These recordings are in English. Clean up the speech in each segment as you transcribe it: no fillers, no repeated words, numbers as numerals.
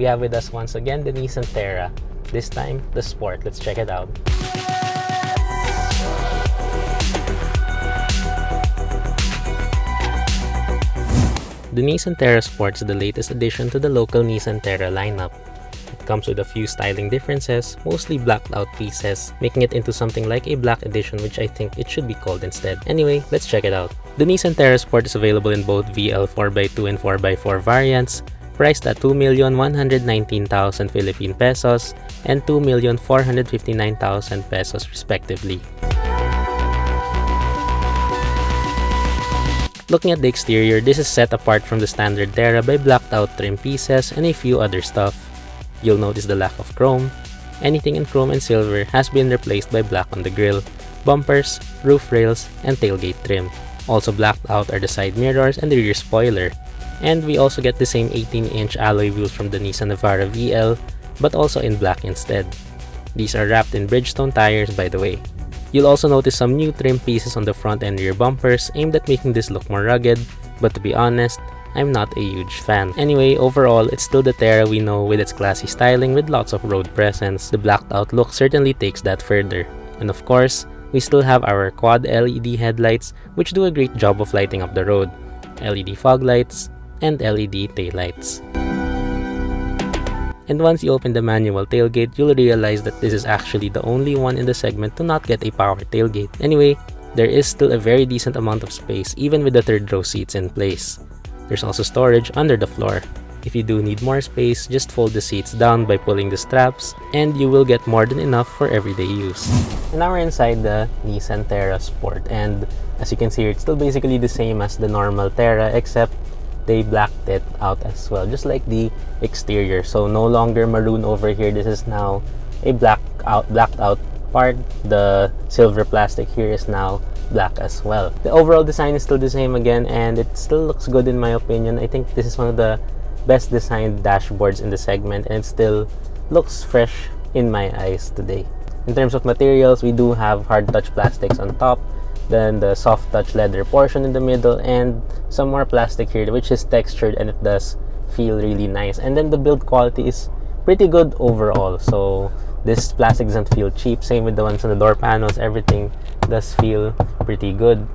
we have with us once again the Nissan Terra, this time the Sport. Let's check it out. The Nissan Terra Sport is the latest addition to the local Nissan Terra lineup. It comes with a few styling differences, mostly blacked out pieces, making it into something like a black edition, which I think it should be called instead. Anyway, let's check it out. The Nissan Terra Sport is available in both VL 4x2 and 4x4 variants, priced at 2,119,000 Philippine pesos and 2,459,000 pesos respectively. Looking at the exterior, this is set apart from the standard Terra by blacked out trim pieces and a few other stuff. You'll notice the lack of chrome. Anything in chrome and silver has been replaced by black on the grille, bumpers, roof rails, and tailgate trim. Also blacked out are the side mirrors and the rear spoiler. And we also get the same 18-inch alloy wheels from the Nissan Navara VL, but also in black instead. These are wrapped in Bridgestone tires, by the way. You'll also notice some new trim pieces on the front and rear bumpers aimed at making this look more rugged, but to be honest, I'm not a huge fan. Anyway, overall, it's still the Terra we know with its classy styling with lots of road presence. The blacked out look certainly takes that further. And of course, we still have our quad LED headlights, which do a great job of lighting up the road, LED fog lights, and LED taillights. And once you open the manual tailgate, you'll realize that this is actually the only one in the segment to not get a power tailgate. Anyway, there is still a very decent amount of space even with the third row seats in place. There's also storage under the floor. If you do need more space, just fold the seats down by pulling the straps and you will get more than enough for everyday use. And now we're inside the Nissan Terra Sport, and as you can see, it's still basically the same as the normal Terra, except they blacked it out as well, just like the exterior. So no longer maroon over here. This is now a blacked out part. The silver plastic here is now black as well. The overall design is still the same again, and it still looks good in my opinion. I think this is one of the best designed dashboards in the segment, and it still looks fresh in my eyes today. In terms of materials, we do have hard touch plastics on top, then the soft touch leather portion in the middle, and some more plastic here which is textured, and it does feel really nice. And then the build quality is pretty good overall, so this plastic doesn't feel cheap. Same with the ones on the door panels, everything does feel pretty good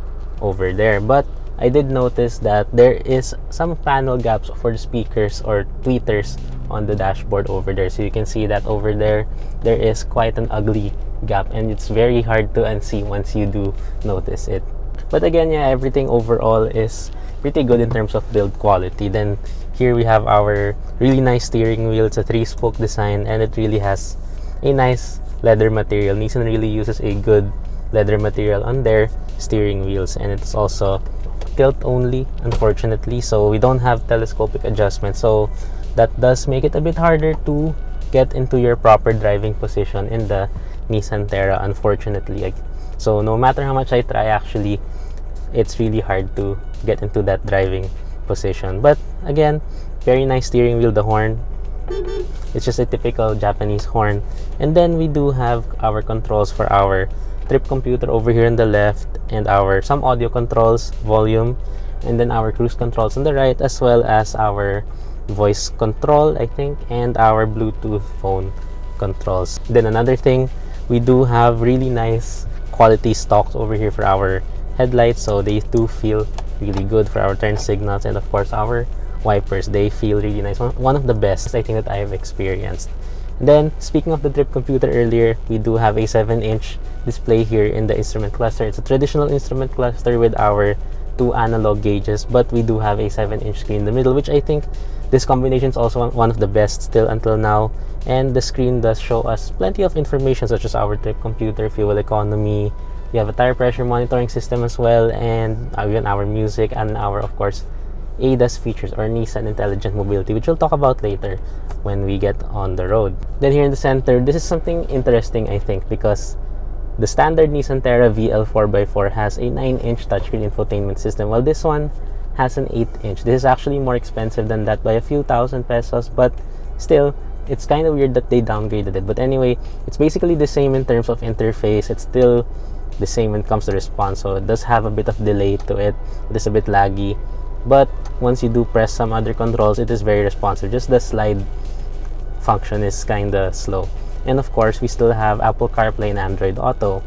over there. But I did notice that there is some panel gaps for the speakers or tweeters on the dashboard over there. So you can see that over there is quite an ugly gap, and it's very hard to unsee once you do notice it. But again, yeah, everything overall is pretty good in terms of build quality. Then here we have our really nice steering wheel. It's a 3-spoke design, and it really has a nice leather material. Nissan really uses a good leather material on their steering wheels, and it's also tilt only, unfortunately, so we don't have telescopic adjustment, so that does make it a bit harder to get into your proper driving position in the Nissan Terra, unfortunately. So no matter how much I try, actually it's really hard to get into that driving position. But again, very nice steering wheel. The horn, it's just a typical Japanese horn. And then we do have our controls for our trip computer over here on the left, and some audio controls, volume, and then our cruise controls on the right, as well as our voice control, I think, and our Bluetooth phone controls. Then another thing, we do have really nice quality stalks over here for our headlights, so they do feel really good for our turn signals. And of course our wipers, they feel really nice. One of the best I think that I have experienced. And then speaking of the trip computer earlier, we do have a 7-inch display here in the instrument cluster. It's a traditional instrument cluster with our 2 analog gauges, but we do have a 7-inch screen in the middle, which I think this combination is also one of the best still until now. And the screen does show us plenty of information, such as our trip computer, fuel economy. We have a tire pressure monitoring system as well, and even our music, and our, of course, ADAS features, or Nissan Intelligent Mobility, which we'll talk about later when we get on the road. Then here in the center, this is something interesting, I think, because the standard Nissan Terra VL 4x4 has a 9-inch touchscreen infotainment system, while this one has an 8-inch. This is actually more expensive than that by a few thousand pesos, but still, it's kind of weird that they downgraded it. But anyway, it's basically the same in terms of interface. It's still the same when it comes to response, so it does have a bit of delay to it. It is a bit laggy, but once you do press some other controls, it is very responsive. Just the slide function is kinda slow. And of course, we still have Apple CarPlay and Android Auto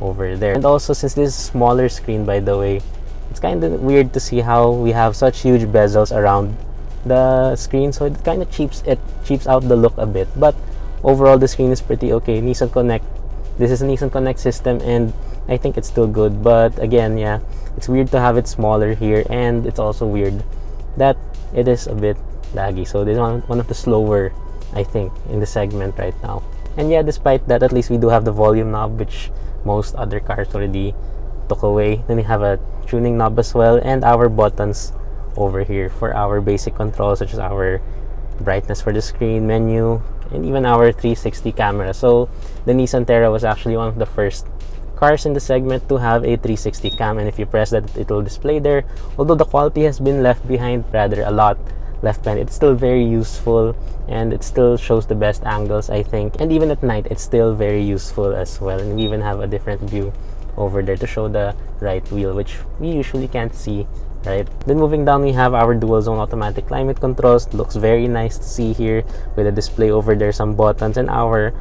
over there. And also, since this is a smaller screen, by the way, it's kind of weird to see how we have such huge bezels around the screen, so it kind of cheaps out the look a bit. But overall, the screen is pretty okay. Nissan Connect, this is a Nissan Connect system, and I think it's still good. But again, yeah, it's weird to have it smaller here, and it's also weird that it is a bit laggy. So this is one of the slower, I think, in the segment right now. And yeah, despite that, at least we do have the volume knob, which most other cars already took away. Then we have a tuning knob as well, and our buttons over here for our basic controls, such as our brightness for the screen, menu, and even our 360 camera. So the Nissan Terra was actually one of the first cars in the segment to have a 360 cam, and if you press that, it will display there. Although the quality has been left behind, rather a lot left behind, it's still very useful, and it still shows the best angles, I think. And even at night, it's still very useful as well. And we even have a different view over there to show the right wheel, which we usually can't see, right? Then moving down, we have our dual zone automatic climate controls. Looks very nice to see here with a display over there, some buttons, and our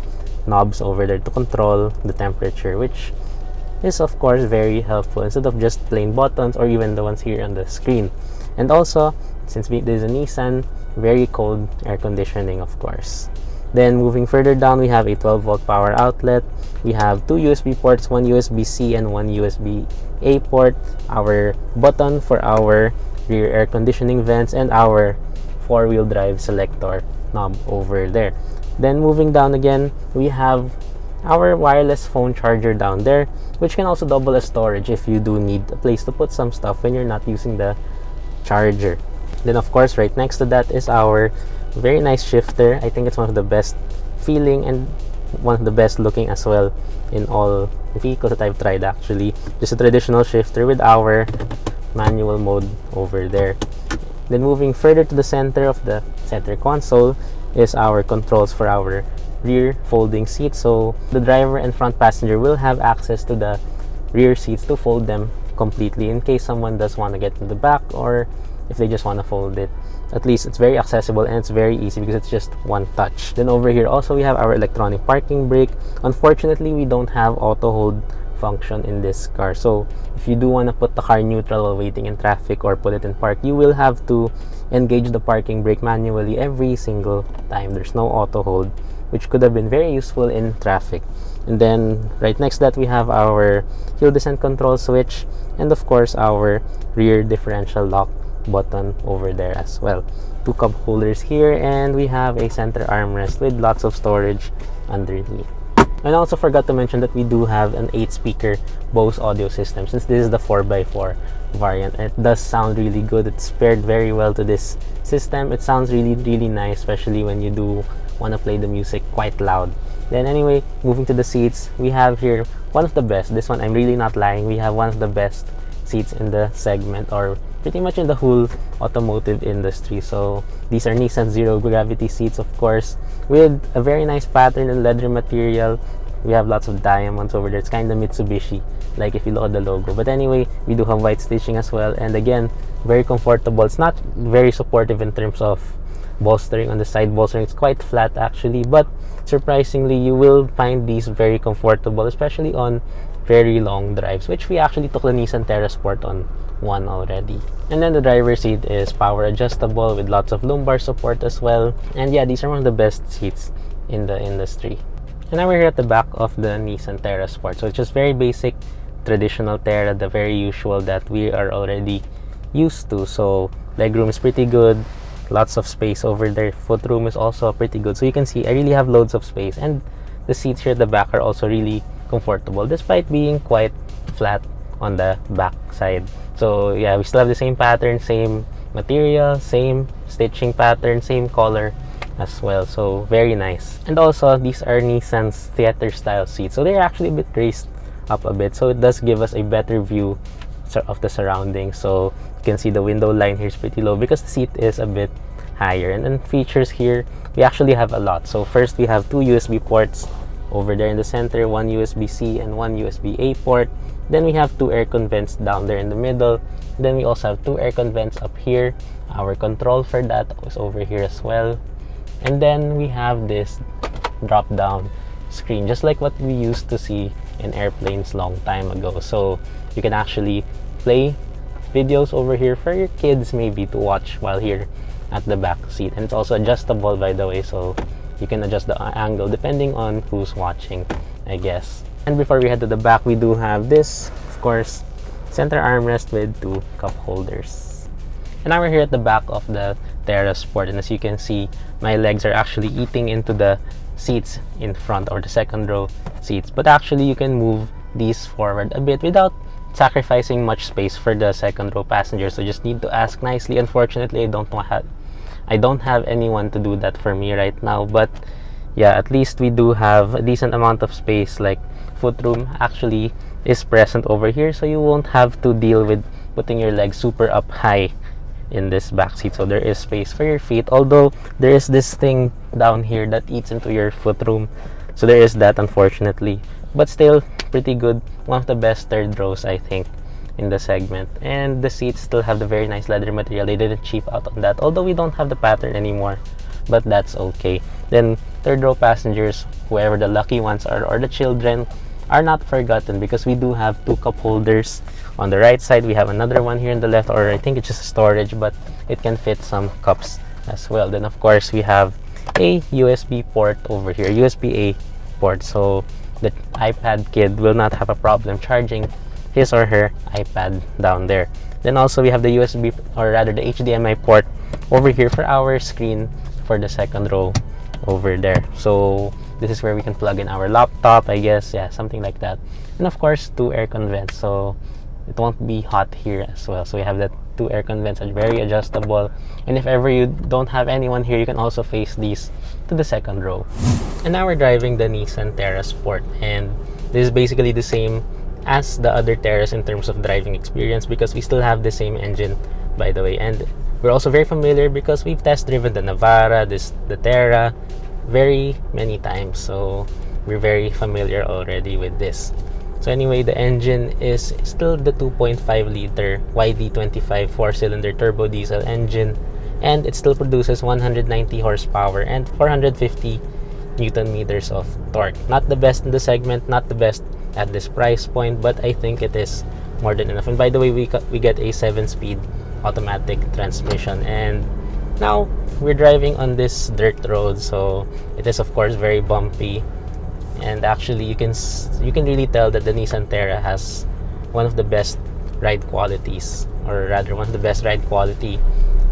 knobs over there to control the temperature, which is of course very helpful instead of just plain buttons or even the ones here on the screen. And also, since there's a Nissan, very cold air conditioning, of course. Then moving further down, we have a 12-volt power outlet. We have two USB ports, one USB-C and one USB-A port, our button for our rear air conditioning vents, and our four-wheel drive selector knob over there. Then moving down again, we have our wireless phone charger down there, which can also double as storage if you do need a place to put some stuff when you're not using the charger. Then of course, right next to that is our very nice shifter. I think it's one of the best feeling and one of the best looking as well in all vehicles that I've tried, actually. Just a traditional shifter with our manual mode over there. Then moving further to the center of the center console is our controls for our rear folding seats. So the driver and front passenger will have access to the rear seats to fold them completely in case someone does want to get in the back, or if they just want to fold it. At least it's very accessible and it's very easy because it's just one touch. Then over here also we have our electronic parking brake. Unfortunately, we don't have auto hold function in this car, so if you do want to put the car neutral while waiting in traffic or put it in park, you will have to engage the parking brake manually every single time. There's no auto hold, which could have been very useful in traffic. And then right next to that, we have our hill descent control switch, and of course our rear differential lock button over there as well. Two cup holders here, and we have a center armrest with lots of storage underneath. And I also forgot to mention that we do have an 8-speaker Bose audio system, since this is the 4x4 variant, and it does sound really good. It's paired very well to this system. It sounds really nice, especially when you do want to play the music quite loud. Then anyway, moving to the seats, we have here one of the best. This one, I'm really not lying, we have one of the best seats in the segment, or pretty much in the whole automotive industry. So these are Nissan zero gravity seats, of course, with a very nice pattern and leather material. We have lots of diamonds over there. It's kind of Mitsubishi, like if you look at the logo. But anyway, we do have white stitching as well, and again, very comfortable. It's not very supportive in terms of bolstering on the side. Bolstering, it's quite flat actually, but surprisingly, you will find these very comfortable, especially on very long drives, which we actually took the Nissan Terra Sport on one already. And then the driver's seat is power adjustable with lots of lumbar support as well. And yeah, these are one of the best seats in the industry. And now we're here at the back of the Nissan Terra Sport. So it's just very basic, traditional Terra, the very usual that we are already used to. So legroom is pretty good, lots of space over there. Footroom is also pretty good. So you can see I really have loads of space, and the seats here at the back are also really comfortable despite being quite flat on the back side. So yeah, we still have the same pattern, same material, same stitching pattern, same color as well. So very nice. And also, these are Nissan's theater style seats, so they're actually a bit raised up a bit, so it does give us a better view of the surroundings. So you can see the window line here is pretty low because the seat is a bit higher. And then features here, we actually have a lot. So first, we have two USB ports over there in the center, one USB-C and one USB-A port. Then we have two aircon vents down there in the middle. Then we also have two aircon vents up here. Our control for that is over here as well. And then we have this drop down screen, just like what we used to see in airplanes long time ago. So you can actually play videos over here for your kids maybe to watch while here at the back seat. And it's also adjustable, by the way, so you can adjust the angle depending on who's watching, I guess. And before we head to the back, we do have this, of course, center armrest with 2 cup holders. And now we're here at the back of the Terra Sport, and as you can see, my legs are actually eating into the seats in front, or the second row seats. But actually, you can move these forward a bit without sacrificing much space for the second row passengers. So just need to ask nicely. Unfortunately, I don't have anyone to do that for me right now, but yeah, at least we do have a decent amount of space. Like, footroom actually is present over here, so you won't have to deal with putting your legs super up high in this back seat. So there is space for your feet, although there is this thing down here that eats into your footroom, so there is that, unfortunately, but still pretty good. One of the best third rows, I think, in the segment. And the seats still have the very nice leather material. They didn't cheap out on that, although we don't have the pattern anymore, but that's okay. Then third row passengers, whoever the lucky ones are, or the children, are not forgotten, because we do have 2 cup holders on the right side. We have another one here on the left, or I think it's just storage, but it can fit some cups as well. Then of course we have a USB port over here, USB-A port, so the iPad kid will not have a problem charging his or her iPad down there. Then also we have the USB, or rather the HDMI port over here for our screen for the second row over there. So this is where we can plug in our laptop, I guess, yeah, something like that. And of course 2 aircon vents, so it won't be hot here as well. So we have that 2 aircon vents, are very adjustable, and if ever you don't have anyone here, you can also face these to the second row. And now we're driving the Nissan Terra Sport, and this is basically the same as the other Terras in terms of driving experience, because we still have the same engine, by the way. And we're also very familiar because we've test driven the Navara, the Terra very many times, so we're very familiar already with this. So anyway, the engine is still the 2.5 liter YD25 4-cylinder turbo diesel engine, and it still produces 190 horsepower and 450 Newton meters of torque. Not the best in the segment, not the best at this price point, but I think it is more than enough. And by the way, we get a 7-speed automatic transmission. And now we're driving on this dirt road, so it is of course very bumpy, and actually you can really tell that the Nissan Terra has one of the best ride qualities, or rather one of the best ride quality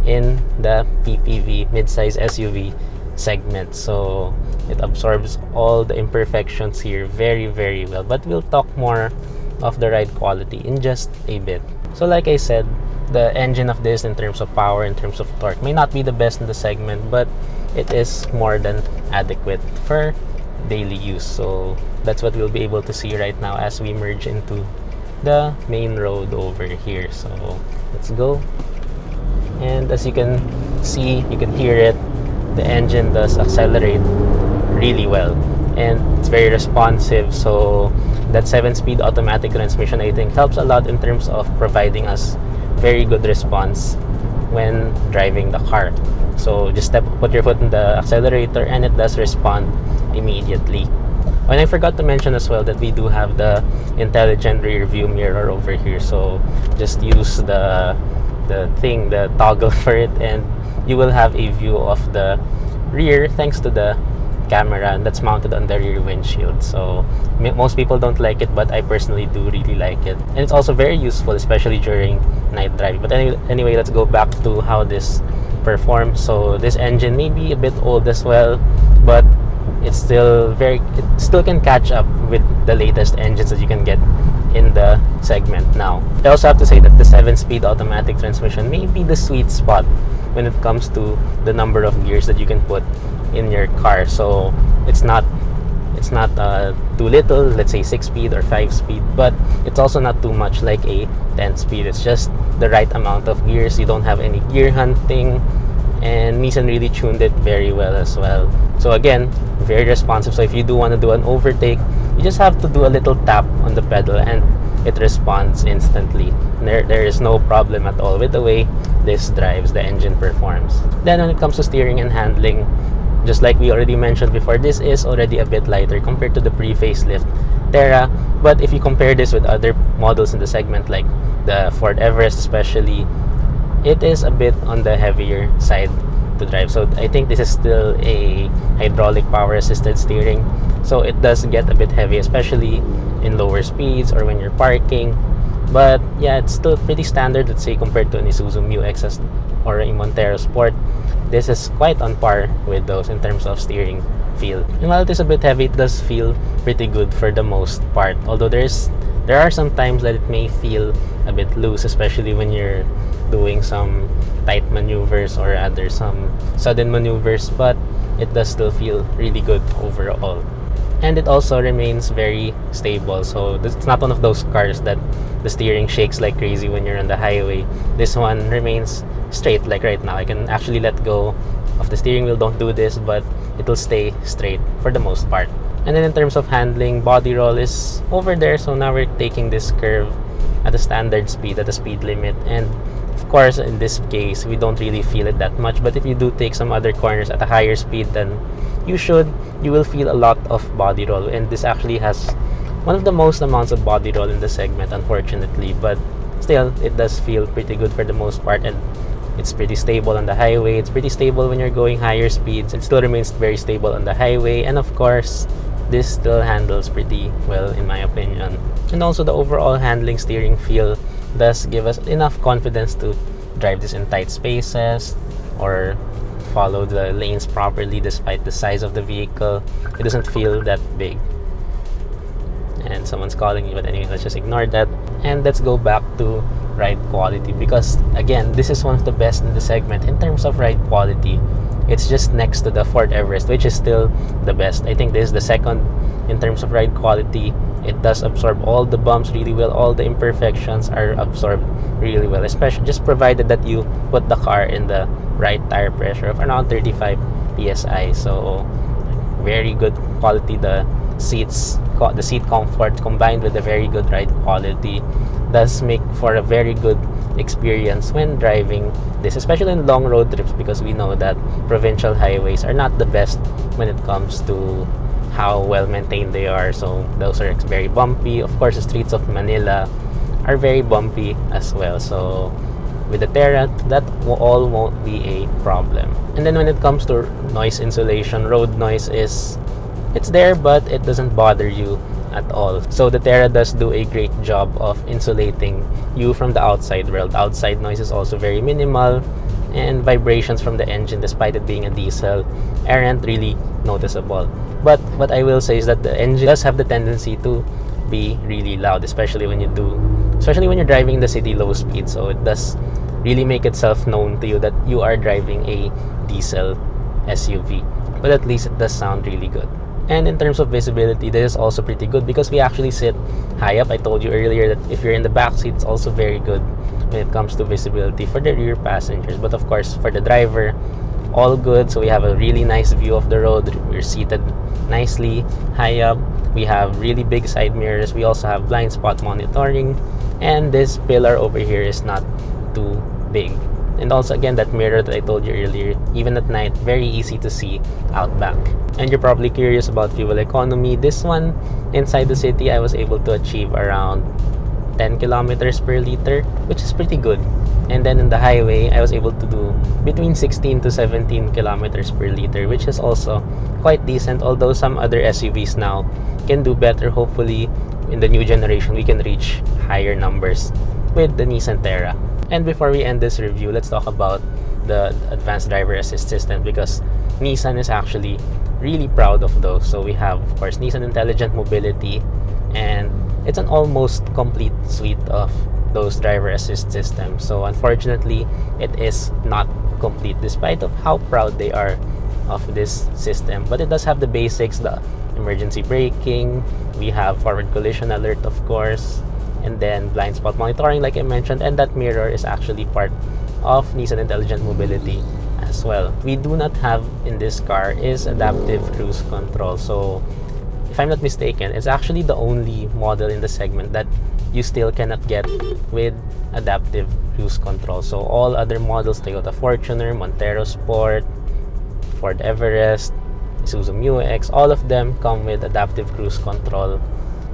in the PPV mid-size SUV segment. So it absorbs all the imperfections here very, very well. But we'll talk more of the ride quality in just a bit. So like I said, the engine of this, in terms of power, in terms of torque, may not be the best in the segment, but it is more than adequate for daily use. So that's what we'll be able to see right now as we merge into the main road over here. So let's go. And as you can see, you can hear it, the engine does accelerate really well, and it's very responsive. So that 7-speed automatic transmission, I think, helps a lot in terms of providing us very good response when driving the car. So just put your foot in the accelerator and it does respond immediately. And I forgot to mention as well that we do have the intelligent rear view mirror over here. So just use the toggle for it, and you will have a view of the rear thanks to the camera that's mounted on the rear windshield. So most people don't like it, but I personally do really like it, and it's also very useful, especially during night driving. But anyway, let's go back to how this performs. So this engine may be a bit old as well, but it still can catch up with the latest engines that you can get in the segment now. I also have to say that the 7-speed automatic transmission may be the sweet spot when it comes to the number of gears that you can put in your car. So it's not too little, let's say 6-speed or 5-speed, but it's also not too much like a 10-speed. It's just the right amount of gears. You don't have any gear hunting, and Nissan really tuned it very well as well. So again, very responsive. So if you do want to do an overtake, you just have to do a little tap on the pedal and it responds instantly. There is no problem at all with the way this drives, the engine performs. Then when it comes to steering and handling, Just like we already mentioned before, this is already a bit lighter compared to the pre-facelift Terra. But if you compare this with other models in the segment, like the Ford Everest especially, it is a bit on the heavier side to drive. So I think this is still a hydraulic power assisted steering, so it does get a bit heavy, especially in lower speeds or when you're parking. But yeah, it's still pretty standard, let's say, compared to an Isuzu Mu XS or a Nissan Terra Sport. This is quite on par with those in terms of steering feel. And while it is a bit heavy, it does feel pretty good for the most part. Although there are some times that it may feel a bit loose, especially when you're doing some tight maneuvers or rather some sudden maneuvers, but it does still feel really good overall. And it also remains very stable, so it's not one of those cars that the steering shakes like crazy when you're on the highway. This one remains straight, like right now. I can actually let go of the steering wheel, don't do this, but it'll stay straight for the most part. And then in terms of handling, body roll is over there, so now we're taking this curve at a standard speed, at a speed limit, and of course in this case we don't really feel it that much. But if you do take some other corners at a higher speed than you will feel a lot of body roll, and this actually has one of the most amounts of body roll in the segment, unfortunately. But still, it does feel pretty good for the most part, and it's pretty stable on the highway. It's pretty stable when you're going higher speeds. It still remains very stable on the highway, and of course this still handles pretty well in my opinion. And also the overall handling, steering feel does give us enough confidence to drive this in tight spaces or follow the lanes properly despite the size of the vehicle. It doesn't feel that big. And someone's calling me, but anyway, let's just ignore that. And let's go back to ride quality, because again, this is one of the best in the segment in terms of ride quality. It's just next to the Ford Everest, which is still the best. I think this is the second in terms of ride quality. It does absorb all the bumps really well. All the imperfections are absorbed really well, especially just provided that you put the car in the right tire pressure of around 35 psi. So very good quality. The seat comfort combined with the very good ride quality does make for a very good experience when driving this, especially in long road trips, because we know that provincial highways are not the best when it comes to how well maintained they are. So those are very bumpy. Of course, the streets of Manila are very bumpy as well. So with the Terra, that all won't be a problem. And then when it comes to noise insulation, road noise it's there, but it doesn't bother you at all. So the Terra does do a great job of insulating you from the outside world. Outside noise is also very minimal, and vibrations from the engine, despite it being a diesel, aren't really noticeable. But what I will say is that the engine does have the tendency to be really loud, especially when you're driving in the city low speed. So it does really make itself known to you that you are driving a diesel SUV. But at least it does sound really good. And in terms of visibility, this is also pretty good because we actually sit high up. I told you earlier that if you're in the back seat, it's also very good when it comes to visibility for the rear passengers. But of course, for the driver, all good. So we have a really nice view of the road. We're seated nicely high up. We have really big side mirrors. We also have blind spot monitoring. And this pillar over here is not too big. And also, again, that mirror that I told you earlier, even at night, very easy to see out back. And you're probably curious about fuel economy. This one, inside the city, I was able to achieve around 10 kilometers per liter, which is pretty good. And then in the highway, I was able to do between 16 to 17 kilometers per liter, which is also quite decent. Although some other SUVs now can do better. Hopefully, in the new generation, we can reach higher numbers with the Nissan Terra. And before we end this review, let's talk about the advanced driver assist system, because Nissan is actually really proud of those. So we have, of course, Nissan Intelligent Mobility, and it's an almost complete suite of those driver assist systems. So unfortunately, it is not complete despite of how proud they are of this system. But it does have the basics, the emergency braking, we have forward collision alert, of course, and then blind spot monitoring, like I mentioned, and that mirror is actually part of Nissan Intelligent Mobility as well. We do not have in this car is adaptive cruise control. So if I'm not mistaken, it's actually the only model in the segment that you still cannot get with adaptive cruise control. So all other models, Toyota Fortuner, Montero Sport, Ford Everest, Isuzu Mu-X, all of them come with adaptive cruise control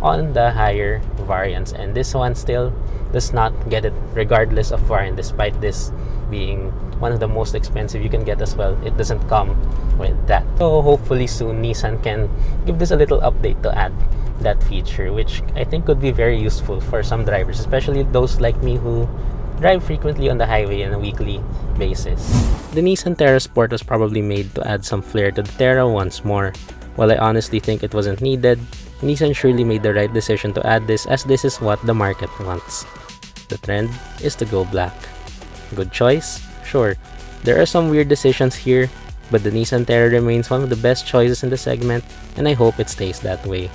on the higher variants, and this one still does not get it regardless of variant. Despite this being one of the most expensive you can get as well, it doesn't come with that. So hopefully soon Nissan can give this a little update to add that feature, which I think could be very useful for some drivers, especially those like me who drive frequently on the highway on a weekly basis. The Nissan Terra Sport was probably made to add some flair to the Terra once more. While I honestly think it wasn't needed, Nissan surely made the right decision to add this, as this is what the market wants. The trend is to go black. Good choice? Sure. There are some weird decisions here, but the Nissan Terra remains one of the best choices in the segment, and I hope it stays that way.